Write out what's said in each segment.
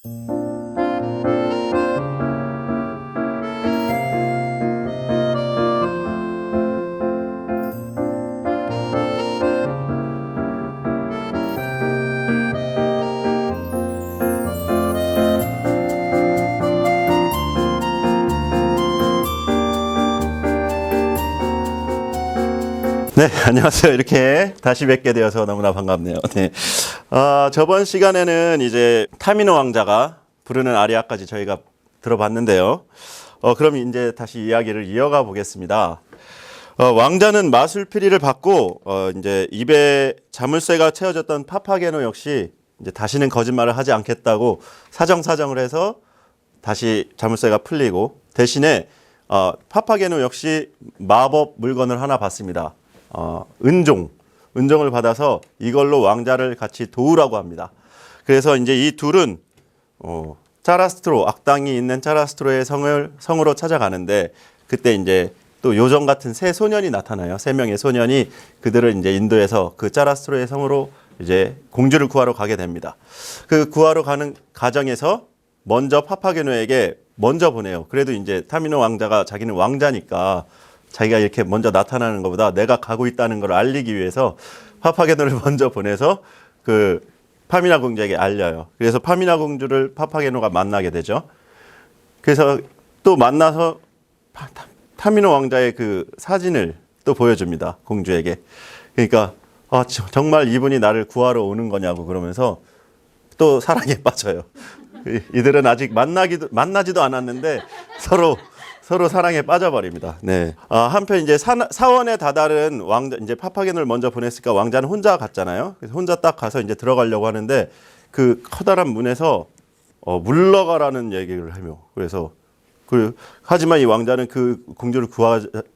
네, 안녕하세요. 이렇게 다시 뵙게 되어서 너무나 반갑네요. 네. 저번 시간에는 이제 타미노 왕자가 부르는 아리아까지 저희가 들어봤는데요. 그럼 이제 다시 이야기를 이어가 보겠습니다. 왕자는 마술피리를 받고, 이제 입에 자물쇠가 채워졌던 파파게노 역시 이제 다시는 거짓말을 하지 않겠다고 사정사정을 해서 다시 자물쇠가 풀리고, 대신에, 파파게노 역시 마법 물건을 하나 받습니다. 은종을 받아서 이걸로 왕자를 같이 도우라고 합니다. 그래서 이제 이 둘은 차라스트로, 악당이 있는 차라스트로의 성으로 찾아가는데, 그때 이제 또 요정 같은 세 소년이 나타나요. 세 명의 소년이 그들을 이제 인도해서 그 차라스트로의 성으로 이제 공주를 구하러 가게 됩니다. 그 구하러 가는 과정에서 먼저 파파게노에게 먼저 보내요. 그래도 이제 타미노 왕자가 자기는 왕자니까 자기가 이렇게 먼저 나타나는 것보다 내가 가고 있다는 걸 알리기 위해서 파파게노를 먼저 보내서 그 파미나 공주에게 알려요. 그래서 파미나 공주를 파파게노가 만나게 되죠. 그래서 또 만나서 타미노 왕자의 그 사진을 또 보여줍니다. 공주에게. 그러니까 정말 이분이 나를 구하러 오는 거냐고 그러면서 또 사랑에 빠져요. 이들은 아직 만나지도 않았는데 서로 사랑에 빠져버립니다. 네. 한편 이제 사원에 다다른 왕자, 이제 파파게노를 먼저 보냈으니까 왕자는 혼자 갔잖아요. 그래서 혼자 딱 가서 이제 들어가려고 하는데 그 커다란 문에서 물러가라는 얘기를 하며, 그래서 하지만 이 왕자는 그 공주를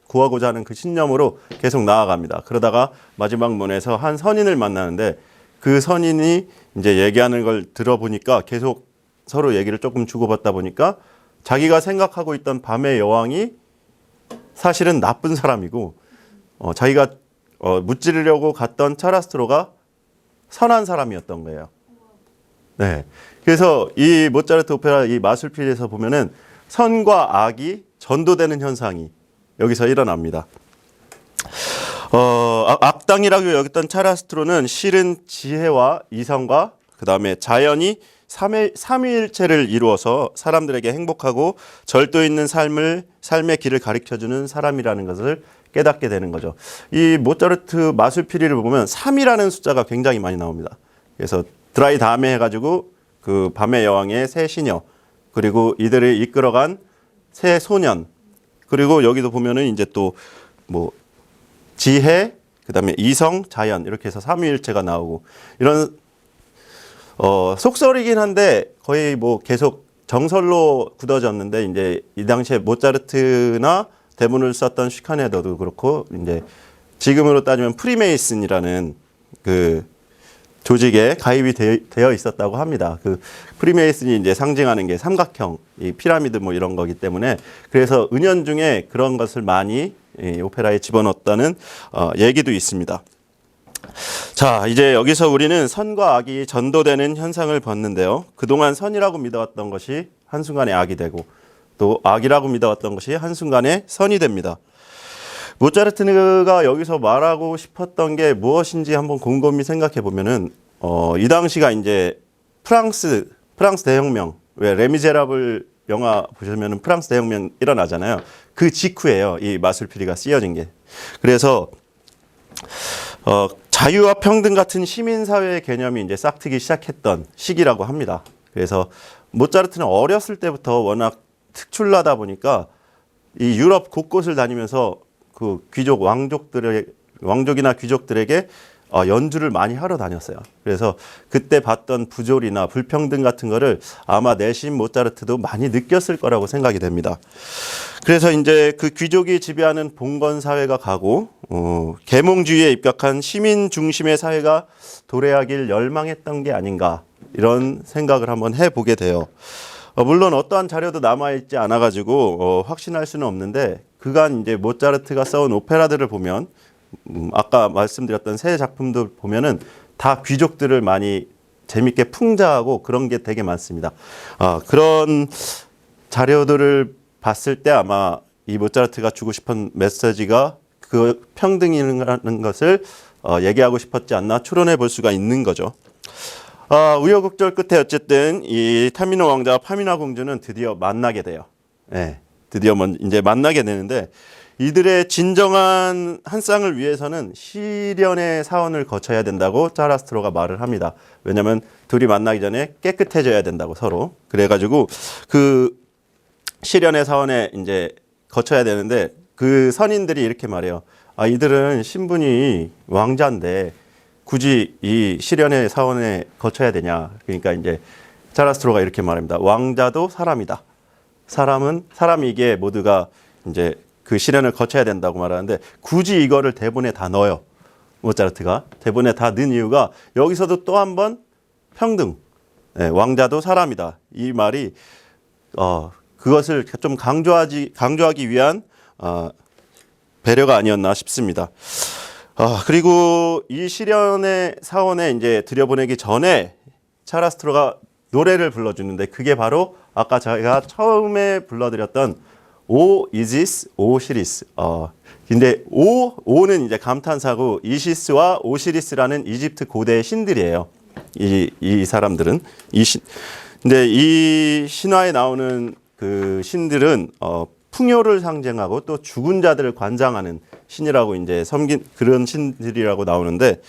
구하고자 하는 그 신념으로 계속 나아갑니다. 그러다가 마지막 문에서 한 선인을 만나는데 그 선인이 이제 얘기하는 걸 들어보니까 계속 서로 얘기를 조금 주고받다 보니까 자기가 생각하고 있던 밤의 여왕이 사실은 나쁜 사람이고, 자기가 무찌르려고 갔던 차라스트로가 선한 사람이었던 거예요. 네. 그래서 이 모차르트 오페라 이 마술피리에서 보면은 선과 악이 전도되는 현상이 여기서 일어납니다. 악당이라고 여겼던 차라스트로는 실은 지혜와 이성과 그 다음에 자연이 삼위일체를 이루어서 사람들에게 행복하고 절도 있는 삶의 길을 가르쳐주는 사람이라는 것을 깨닫게 되는 거죠. 이 모차르트 마술피리를 보면 3이라는 숫자가 굉장히 많이 나옵니다. 그래서 드라이 다음에 해가지고 그 밤의 여왕의 세 시녀, 그리고 이들을 이끌어간 세 소년, 그리고 여기도 보면은 이제 또 뭐 지혜, 그 다음에 이성, 자연, 이렇게 해서 삼위일체가 나오고, 이런 속설이긴 한데 거의 뭐 계속 정설로 굳어졌는데, 이제 이 당시에 모차르트나 대본을 썼던 슈카네더도 그렇고, 이제 지금으로 따지면 프리메이슨이라는 그 조직에 가입이 되어 있었다고 합니다. 그 프리메이슨이 이제 상징하는 게 삼각형, 이 피라미드 뭐 이런 거기 때문에, 그래서 은연중에 그런 것을 많이 이 오페라에 집어넣었다는 얘기도 있습니다. 자, 이제 여기서 우리는 선과 악이 전도되는 현상을 봤는데요. 그동안 선이라고 믿어왔던 것이 한순간에 악이 되고, 또 악이라고 믿어왔던 것이 한순간에 선이 됩니다. 모차르트가 여기서 말하고 싶었던 게 무엇인지 한번 곰곰이 생각해 보면은, 이 당시가 이제 프랑스 대혁명, 왜 레미제라블 영화 보시면은 프랑스 대혁명 일어나잖아요. 그 직후예요. 이 마술피리가 쓰여진 게. 그래서 자유와 평등 같은 시민사회의 개념이 이제 싹트기 시작했던 시기라고 합니다. 그래서 모차르트는 어렸을 때부터 워낙 특출나다 보니까 이 유럽 곳곳을 다니면서 그 왕족이나 귀족들에게 연주를 많이 하러 다녔어요. 그래서 그때 봤던 부조리나 불평등 같은 거를 아마 내심 모차르트도 많이 느꼈을 거라고 생각이 됩니다. 그래서 이제 그 귀족이 지배하는 봉건 사회가 가고, 계몽주의에 입각한 시민 중심의 사회가 도래하길 열망했던 게 아닌가, 이런 생각을 한번 해보게 돼요. 물론 어떠한 자료도 남아있지 않아가지고 확신할 수는 없는데, 그간 이제 모차르트가 써온 오페라들을 보면, 아까 말씀드렸던 세 작품들 보면은 다 귀족들을 많이 재밌게 풍자하고 그런 게 되게 많습니다. 그런 자료들을 봤을 때 아마 이 모차르트가 주고 싶은 메시지가 그 평등이라는 것을 얘기하고 싶었지 않나 추론해 볼 수가 있는 거죠. 우여곡절 끝에 어쨌든 이 타미노 왕자와 파미나 공주는 드디어 만나게 돼요. 네, 드디어 이제 만나게 되는데 이들의 진정한 한 쌍을 위해서는 시련의 사원을 거쳐야 된다고 자라스트로가 말을 합니다. 왜냐하면 둘이 만나기 전에 깨끗해져야 된다고 서로. 그래가지고 그 시련의 사원에 이제 거쳐야 되는데 그 선인들이 이렇게 말해요. 이들은 신분이 왕자인데 굳이 이 시련의 사원에 거쳐야 되냐. 그러니까 이제 자라스트로가 이렇게 말합니다. 왕자도 사람이다. 사람이기에 모두가 이제 그 시련을 거쳐야 된다고 말하는데 굳이 이거를 대본에 다 넣어요. 모차르트가 대본에 다 넣은 이유가 여기서도 또 한 번 평등. 네, 왕자도 사람이다. 이 말이 그것을 좀 강조하기 위한 배려가 아니었나 싶습니다. 그리고 이 시련의 사원에 이제 들여보내기 전에 자라스트로가 노래를 불러주는데 그게 바로 아까 제가 처음에 불러드렸던 오 이시스 오시리스. 근데 오는 이제 감탄사고 이시스와 오시리스라는 이집트 고대의 신들이에요. 이 사람들은 근데 이 신화에 나오는 그 신들은 풍요를 상징하고 또 죽은 자들을 관장하는 신이라고 이제 섬긴 그런 신들이라고 나오는데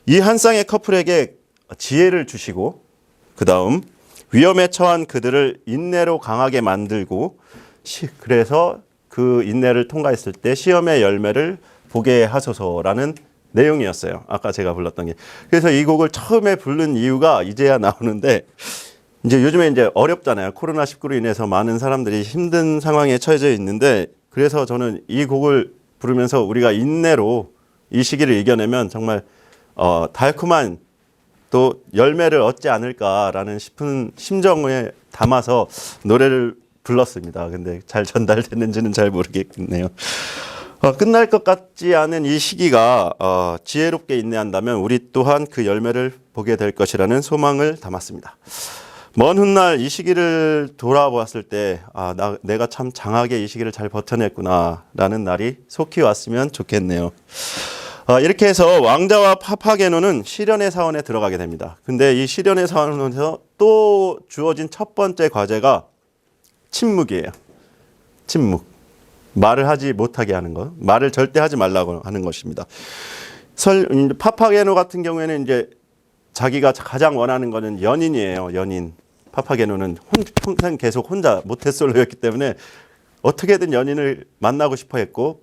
이 한 쌍의 커플에게 지혜를 주시고 그다음 위험에 처한 그들을 인내로 강하게 만들고 그래서 그 인내를 통과했을 때 시험의 열매를 보게 하소서라는 내용이었어요. 아까 제가 불렀던 게. 그래서 이 곡을 처음에 부른 이유가 이제야 나오는데 이제 요즘에 이제 어렵잖아요. 코로나19로 인해서 많은 사람들이 힘든 상황에 처해져 있는데 그래서 저는 이 곡을 부르면서 우리가 인내로 이 시기를 이겨내면 정말 달콤한 또 열매를 얻지 않을까라는 싶은 심정에 담아서 노래를 불렀습니다. 근데 잘 전달됐는지는 잘 모르겠네요. 끝날 것 같지 않은 이 시기가 지혜롭게 인내한다면 우리 또한 그 열매를 보게 될 것이라는 소망을 담았습니다. 먼 훗날 이 시기를 돌아보았을 때 내가 참 장하게 이 시기를 잘 버텨냈구나라는 날이 속히 왔으면 좋겠네요. 이렇게 해서 왕자와 파파게노는 시련의 사원에 들어가게 됩니다. 근데 이 시련의 사원에서 또 주어진 첫 번째 과제가 침묵이에요. 침묵. 말을 하지 못하게 하는 것. 말을 절대 하지 말라고 하는 것입니다. 파파게노 같은 경우에는 이제 자기가 가장 원하는 것은 연인이에요. 연인. 파파게노는 평생 계속 혼자 모태솔로였기 때문에 어떻게든 연인을 만나고 싶어 했고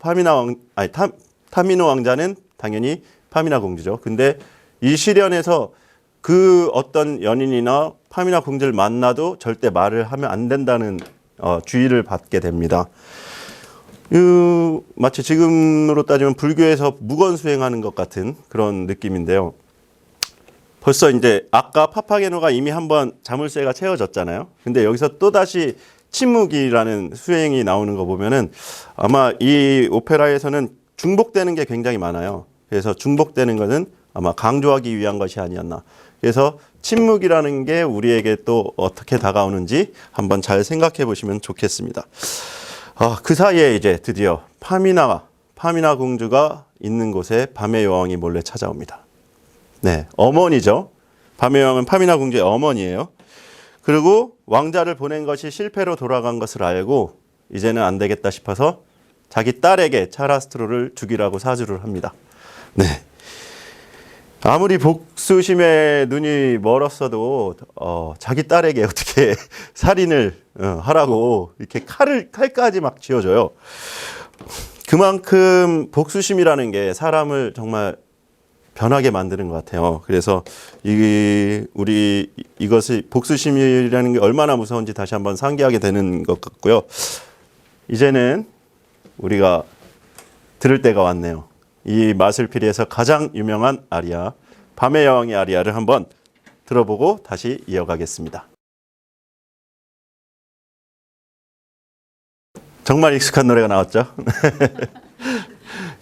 타미노 왕자는 당연히 파미나 공주죠. 근데 이 시련에서 그 어떤 연인이나 파미나 공주를 만나도 절대 말을 하면 안 된다는 주의를 받게 됩니다. 마치 지금으로 따지면 불교에서 무건 수행하는 것 같은 그런 느낌인데요. 벌써 이제 아까 파파게노가 이미 한번 자물쇠가 채워졌잖아요. 근데 여기서 또다시 침묵이라는 수행이 나오는 거 보면은 아마 이 오페라에서는 중복되는 게 굉장히 많아요. 그래서 중복되는 것은 아마 강조하기 위한 것이 아니었나. 그래서 침묵이라는 게 우리에게 또 어떻게 다가오는지 한번 잘 생각해 보시면 좋겠습니다. 그 사이에 이제 드디어 파미나 공주가 있는 곳에 밤의 여왕이 몰래 찾아옵니다. 네, 어머니죠. 밤의 여왕은 파미나 공주의 어머니예요. 그리고 왕자를 보낸 것이 실패로 돌아간 것을 알고 이제는 안 되겠다 싶어서 자기 딸에게 자라스트로를 죽이라고 사주를 합니다. 네. 아무리 복수심에 눈이 멀었어도 자기 딸에게 어떻게 살인을 하라고 이렇게 칼까지 막 쥐어줘요. 그만큼 복수심이라는 게 사람을 정말 변하게 만드는 것 같아요. 그래서 이것이 복수심이라는 게 얼마나 무서운지 다시 한번 상기하게 되는 것 같고요. 이제는 우리가 들을 때가 왔네요. 이 마술피리에서 가장 유명한 아리아, 밤의 여왕의 아리아를 한번 들어보고 다시 이어가겠습니다. 정말 익숙한 노래가 나왔죠.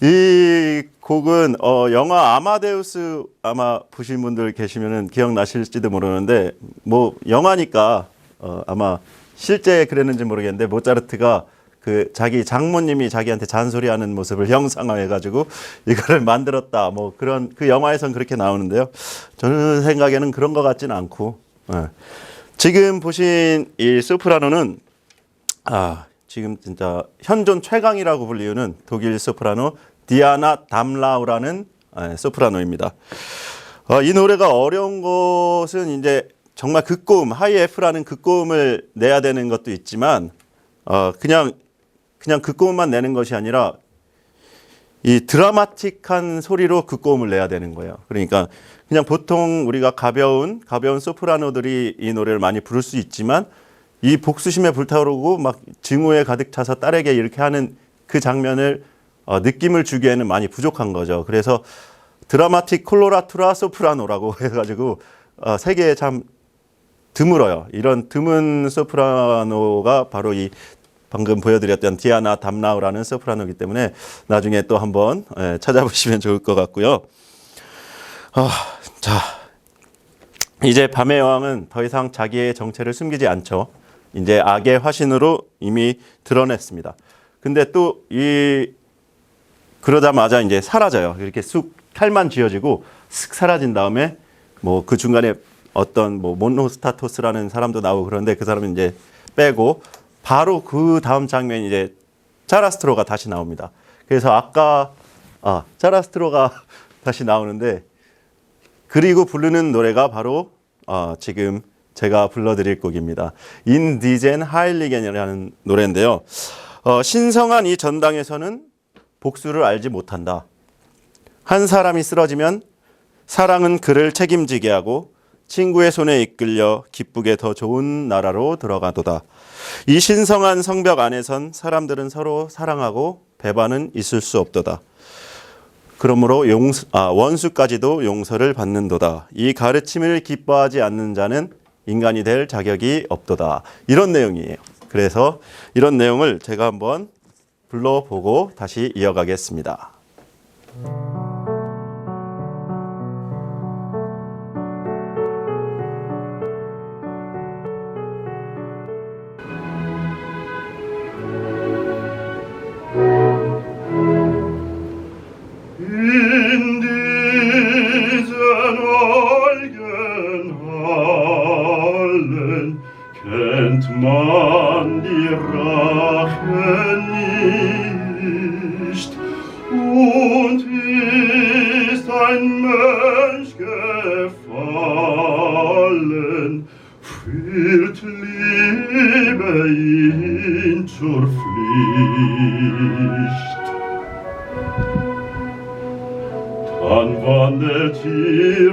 이 곡은 영화 아마데우스 아마 보신 분들 계시면은 기억나실지도 모르는데 뭐 영화니까 아마 실제 그랬는지 모르겠는데 모차르트가 그 자기 장모님이 자기한테 잔소리하는 모습을 형상화해가지고 이거를 만들었다 뭐 그런 그 영화에선 그렇게 나오는데요. 저는 생각에는 그런 것 같지는 않고 지금 보신 이 소프라노는 지금 진짜 현존 최강이라고 불리우는 독일 소프라노 디아나 담라우라는 소프라노입니다. 이 노래가 어려운 것은 이제 정말 극고음, 하이 F라는 극고음을 내야 되는 것도 있지만 그냥 극고음만 내는 것이 아니라 이 드라마틱한 소리로 극고음을 내야 되는 거예요. 그러니까 그냥 보통 우리가 가벼운 소프라노들이 이 노래를 많이 부를 수 있지만 이 복수심에 불타오르고 막 증오에 가득 차서 딸에게 이렇게 하는 그 장면을 느낌을 주기에는 많이 부족한 거죠. 그래서 드라마틱 콜로라투라 소프라노라고 해가지고 세계에 참 드물어요. 이런 드문 소프라노가 바로 이 방금 보여드렸던 디아나 담라우라는 소프라노이기 때문에 나중에 또 한번 찾아보시면 좋을 것 같고요. 자, 이제 밤의 여왕은 더 이상 자기의 정체를 숨기지 않죠. 이제 악의 화신으로 이미 드러냈습니다. 근데 또 그러자마자 이제 사라져요. 이렇게 쑥 칼만 쥐어지고 슥 사라진 다음에 뭐 그 중간에 어떤 뭐 모노스타토스라는 사람도 나오고 그런데 그 사람은 이제 빼고 바로 그 다음 장면이 이제 자라스트로가 다시 나옵니다. 그래서 아까 자라스트로가 다시 나오는데 그리고 부르는 노래가 바로 지금 제가 불러드릴 곡입니다. 인 디젠 하일리겐이라는 노래인데요. 신성한 이 전당에서는 복수를 알지 못한다. 한 사람이 쓰러지면 사랑은 그를 책임지게 하고 친구의 손에 이끌려 기쁘게 더 좋은 나라로 들어가도다. 이 신성한 성벽 안에선 사람들은 서로 사랑하고 배반은 있을 수 없도다. 그러므로 원수까지도 용서를 받는도다. 이 가르침을 기뻐하지 않는 자는 인간이 될 자격이 없도다. 이런 내용이에요. 그래서 이런 내용을 제가 한번 불러보고 다시 이어가겠습니다. Man die Rache nicht und ist ein Mensch gefallen, führt Liebe ihn zur Pflicht. Dann wandelt hier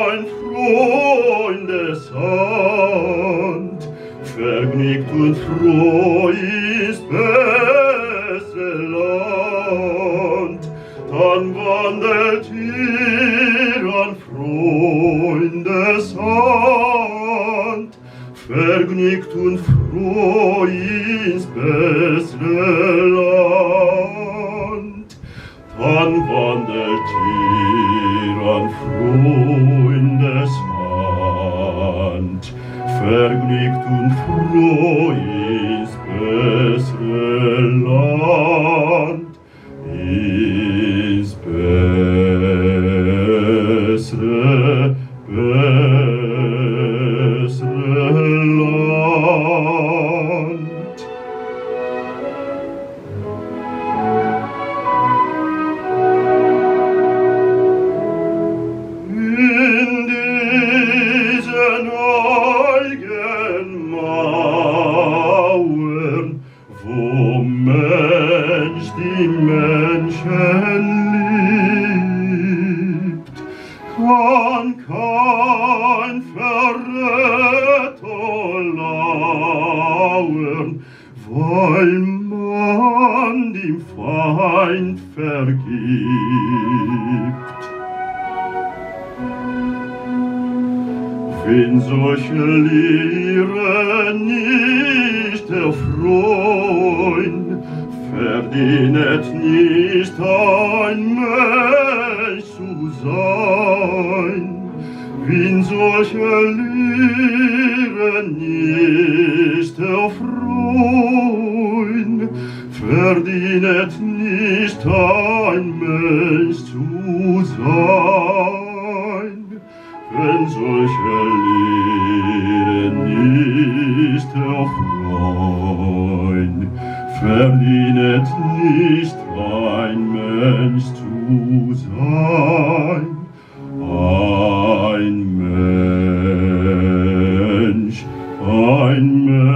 ein Freundeshand, vergnügt und froh ist bessere Land. Dann wandelt hier an Freundeshand, vergnügt und froh ins bessere Land. Dann wandelt hier an Freundeshand, vergnügt und froh ins bessere Land, ins bessere Land. In diesen Mauern, wo Mensch die Menschen liebt, kann kein Verräter lauern, weil man dem Feind vergibt. Wenn solche Lehre nicht erfreuen, verdient nicht nicht der Freund, verdient nicht ein Mensch zu sein, wenn solche Lehren nicht der Freund, verdient nicht ein Mensch zu sein, ein Mensch zu sein.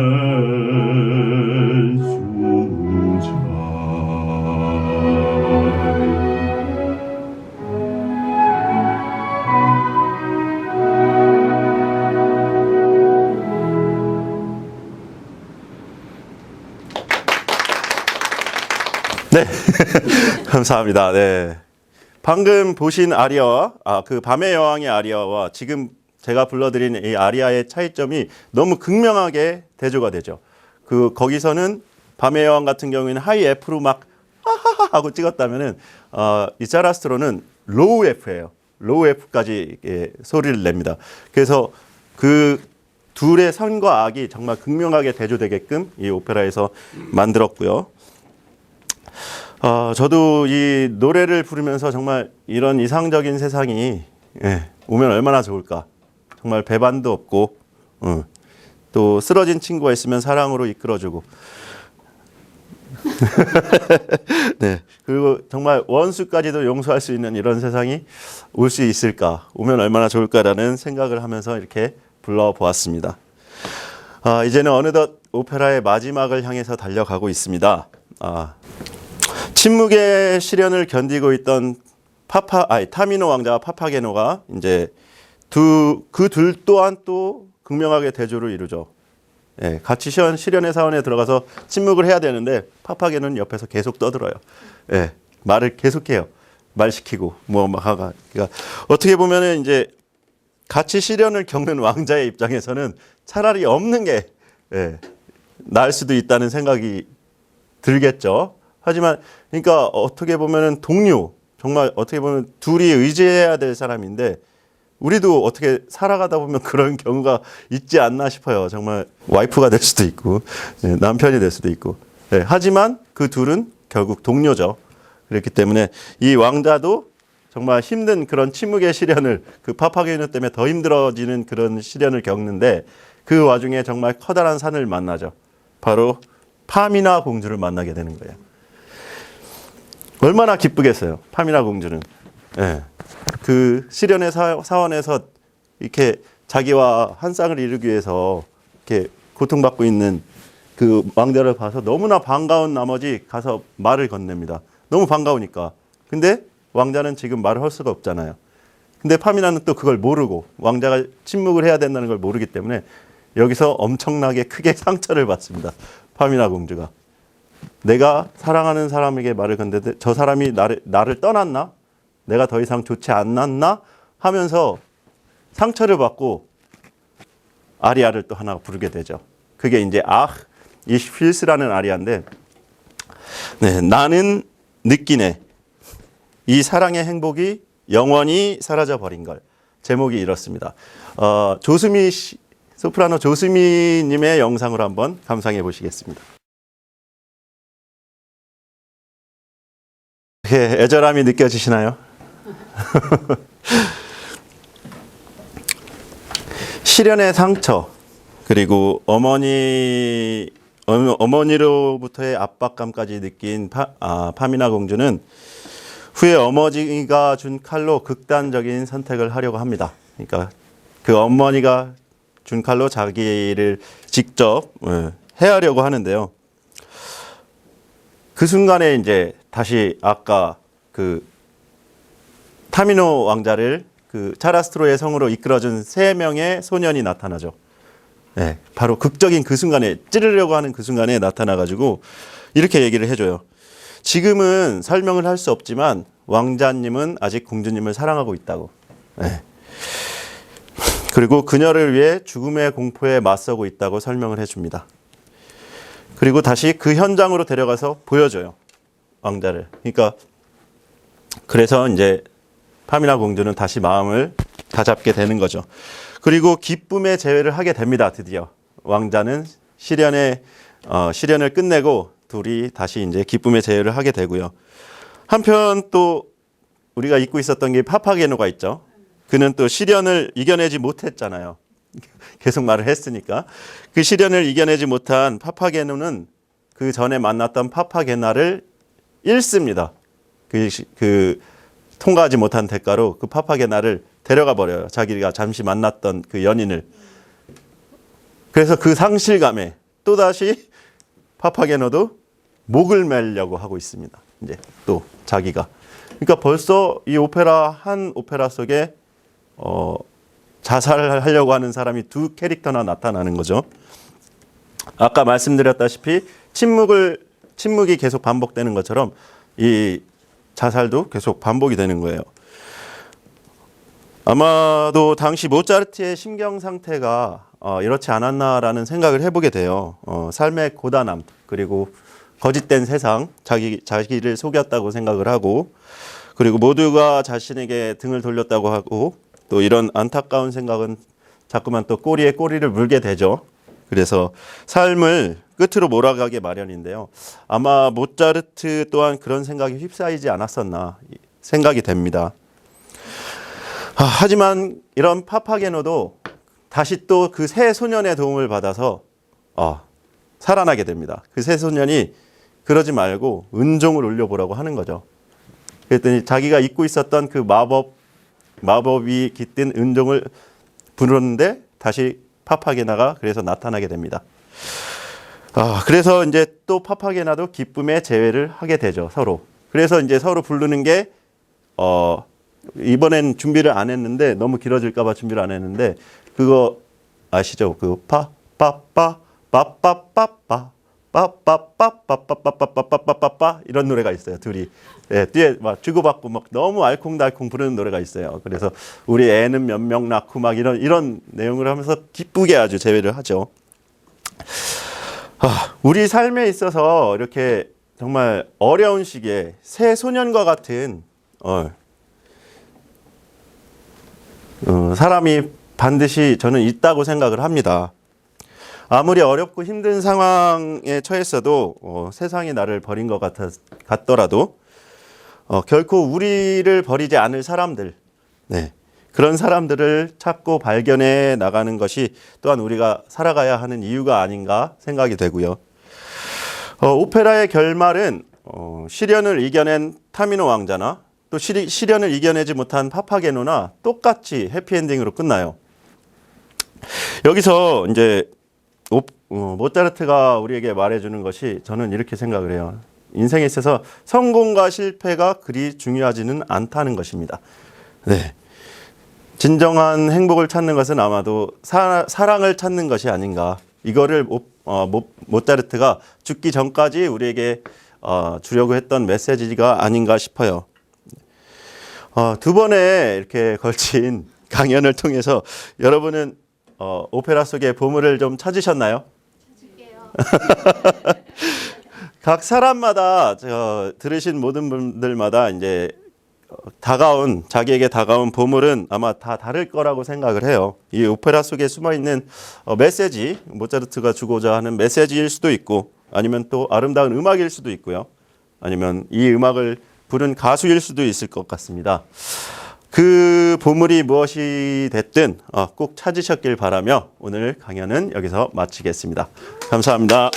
네, 감사합니다. 네, 방금 보신 아리아와 그 밤의 여왕의 아리아와 지금 제가 불러드린 이 아리아의 차이점이 너무 극명하게 대조가 되죠. 거기서는 밤의 여왕 같은 경우에는 하이 F로 막 하하하 하고 찍었다면은 이 자라스트로는 로우 F예요. 로우 F까지 소리를 냅니다. 그래서 그 둘의 선과 악이 정말 극명하게 대조되게끔 이 오페라에서 만들었고요. 저도 이 노래를 부르면서 정말 이런 이상적인 세상이 오면 얼마나 좋을까. 정말 배반도 없고 또 쓰러진 친구가 있으면 사랑으로 이끌어주고 네, 그리고 정말 원수까지도 용서할 수 있는 이런 세상이 올 수 있을까, 오면 얼마나 좋을까라는 생각을 하면서 이렇게 불러보았습니다. 이제는 어느덧 오페라의 마지막을 향해서 달려가고 있습니다. 침묵의 시련을 견디고 있던 타미노 왕자와 파파게노가 이제 그 둘 또한 또 극명하게 대조를 이루죠. 같이 시련의 사원에 들어가서 침묵을 해야 되는데 파파게노는 옆에서 계속 떠들어요. 말을 계속해요. 말 시키고 그러니까 어떻게 보면은 이제 같이 시련을 겪는 왕자의 입장에서는 차라리 없는 게 나을 수도 있다는 생각이 들겠죠. 하지만 그러니까 어떻게 보면은 동료, 정말 어떻게 보면 둘이 의지해야 될 사람인데 우리도 어떻게 살아가다 보면 그런 경우가 있지 않나 싶어요. 정말 와이프가 될 수도 있고 남편이 될 수도 있고. 하지만 그 둘은 결국 동료죠. 그렇기 때문에 이 왕자도 정말 힘든 그런 침묵의 시련을 그 파파게노 때문에 더 힘들어지는 그런 시련을 겪는데 그 와중에 정말 커다란 산을 만나죠. 바로 파미나 공주를 만나게 되는 거예요. 얼마나 기쁘겠어요. 파미나 공주는. 그 시련의 사원에서 이렇게 자기와 한 쌍을 이루기 위해서 이렇게 고통받고 있는 그 왕자를 봐서 너무나 반가운 나머지 가서 말을 건넵니다. 너무 반가우니까. 근데 왕자는 지금 말을 할 수가 없잖아요. 근데 파미나는 또 그걸 모르고 왕자가 침묵을 해야 된다는 걸 모르기 때문에 여기서 엄청나게 크게 상처를 받습니다. 파미나 공주가. 내가 사랑하는 사람에게 말을 건네는데 저 사람이 나를 떠났나? 내가 더 이상 좋지 않았나? 하면서 상처를 받고 아리아를 또 하나 부르게 되죠. 그게 이제 ich wills라는 아리아인데, 나는 느끼네. 이 사랑의 행복이 영원히 사라져 버린 걸. 제목이 이렇습니다. 소프라노 조수미 님의 영상으로 한번 감상해 보시겠습니다. 애절함이 느껴지시나요? 시련의 상처, 그리고 어머니로부터의 압박감까지 느낀 파미나 공주는 후에 어머니가 준 칼로 극단적인 선택을 하려고 합니다. 그러니까 그 어머니가 준 칼로 자기를 직접 해하려고 하는데요. 그 순간에 이제 다시 아까 그 타미노 왕자를 그 차라스트로의 성으로 이끌어준 3명의 소년이 나타나죠. 바로 극적인 그 순간에, 찌르려고 하는 그 순간에 나타나가지고 이렇게 얘기를 해줘요. 지금은 설명을 할 수 없지만 왕자님은 아직 공주님을 사랑하고 있다고. 그리고 그녀를 위해 죽음의 공포에 맞서고 있다고 설명을 해줍니다. 그리고 다시 그 현장으로 데려가서 보여줘요. 왕자를. 그러니까 그래서 이제 파미나 공주는 다시 마음을 다잡게 되는 거죠. 그리고 기쁨의 재회를 하게 됩니다. 드디어 왕자는 시련을 끝내고 둘이 다시 이제 기쁨의 제외를 하게 되고요. 한편 또 우리가 잊고 있었던 게 파파게노가 있죠. 그는 또 시련을 이겨내지 못했잖아요. 계속 말을 했으니까. 그 시련을 이겨내지 못한 파파게노는 그 전에 만났던 파파게나를 잃습니다. 그 통과하지 못한 대가로 그 파파게나를 데려가 버려요. 자기가 잠시 만났던 그 연인을. 그래서 그 상실감에 또다시 파파게노도 목을 매려고 하고 있습니다. 이제 또 자기가. 그러니까 벌써 이 한 오페라 속에 자살하려고 하는 사람이 두 캐릭터나 나타나는 거죠. 아까 말씀드렸다시피 침묵이 계속 반복되는 것처럼 이 자살도 계속 반복이 되는 거예요. 아마도 당시 모차르트의 심경 상태가 이렇지 않았나라는 생각을 해보게 돼요. 삶의 고단함, 그리고 거짓된 세상, 자기를 속였다고 생각을 하고, 그리고 모두가 자신에게 등을 돌렸다고 하고, 또 이런 안타까운 생각은 자꾸만 또 꼬리에 꼬리를 물게 되죠. 그래서 삶을 끝으로 몰아가게 마련인데요. 아마 모차르트 또한 그런 생각이 휩싸이지 않았었나 생각이 됩니다. 하지만 이런 파파게노도 다시 또 그 새 소년의 도움을 받아서 살아나게 됩니다. 그 새 소년이 그러지 말고 은종을 올려보라고 하는 거죠. 그랬더니 자기가 잊고 있었던 그 마법이 깃든 은종을 부르는데 다시 파파게나가 그래서 나타나게 됩니다. 그래서 이제 또 파파게나도 기쁨의 제외를 하게 되죠, 서로. 그래서 이제 서로 부르는 게 이번엔 준비를 안 했는데 너무 길어질까봐 준비를 안 했는데 그거 아시죠? 그 파빠빠 빠빠빠빠 빠빠빠빠빠빠빠빠빠 이런 노래가 있어요. 둘이 뒤에 막 주고받고 막 너무 알콩달콩 부르는 노래가 있어요. 그래서 우리 애는 몇 명 낳고 막 이런 내용을 하면서 기쁘게 아주 제외를 하죠. 우리 삶에 있어서 이렇게 정말 어려운 시기에 새 소년과 같은 사람이 반드시 저는 있다고 생각을 합니다. 아무리 어렵고 힘든 상황에 처했어도 세상이 나를 버린 것 같더라도 결코 우리를 버리지 않을 사람들, 그런 사람들을 찾고 발견해 나가는 것이 또한 우리가 살아가야 하는 이유가 아닌가 생각이 되고요. 오페라의 결말은 시련을 이겨낸 타미노 왕자나 또 시련을 이겨내지 못한 파파게노나 똑같이 해피엔딩으로 끝나요. 여기서 이제 모차르트가 우리에게 말해주는 것이 저는 이렇게 생각을 해요. 인생에 있어서 성공과 실패가 그리 중요하지는 않다는 것입니다. 진정한 행복을 찾는 것은 아마도 사랑을 찾는 것이 아닌가. 이거를 모차르트가 죽기 전까지 우리에게 주려고 했던 메시지가 아닌가 싶어요. 두 번에 이렇게 걸친 강연을 통해서 여러분은 오페라 속의 보물을 좀 찾으셨나요? 각 사람마다 들으신 모든 분들마다 이제 자기에게 다가온 보물은 아마 다 다를 거라고 생각을 해요. 이 오페라 속에 숨어 있는 메시지, 모차르트가 주고자 하는 메시지일 수도 있고, 아니면 또 아름다운 음악일 수도 있고요. 아니면 이 음악을 부른 가수일 수도 있을 것 같습니다. 그 보물이 무엇이 됐든 꼭 찾으셨길 바라며 오늘 강연은 여기서 마치겠습니다. 감사합니다.